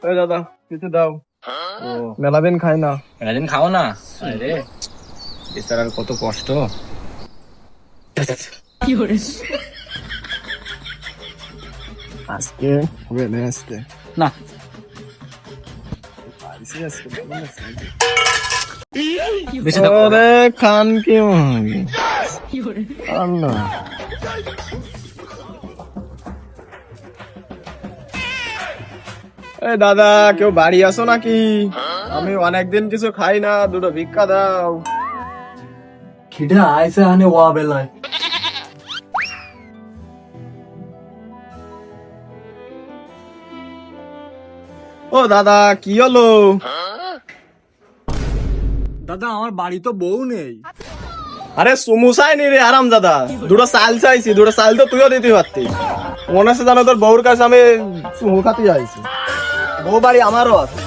এই দাদা কিছু দাও। ও মেলা দিন খাই না। মেলাদিন খাও না? আরে বেচারার কত কষ্ট। আজকে হবে না আজকে না বেশি দাও। ওরে খান কি মাগি আল্লাহ। এই দাদা কেউ বাড়ি আসো নাকি? আমি অনেকদিন কিছু খাই না, দুটো ভিক্ষা দাও। খিদে আইসে আনে ওয়া বেলায়। ও দাদা কি হলো? দাদা আমার বাড়ি তো বউ নেই। আরে সমুসাই নি রে আরাম দাদা, দুটো চাল চাইছি, দুটো চাল তো তুইও দিতে পারতি। মনে আছে জানো তোর বউর কাছে আমি চুমু খাতে যাইছি, বউ বাড়ি আমারও আছে।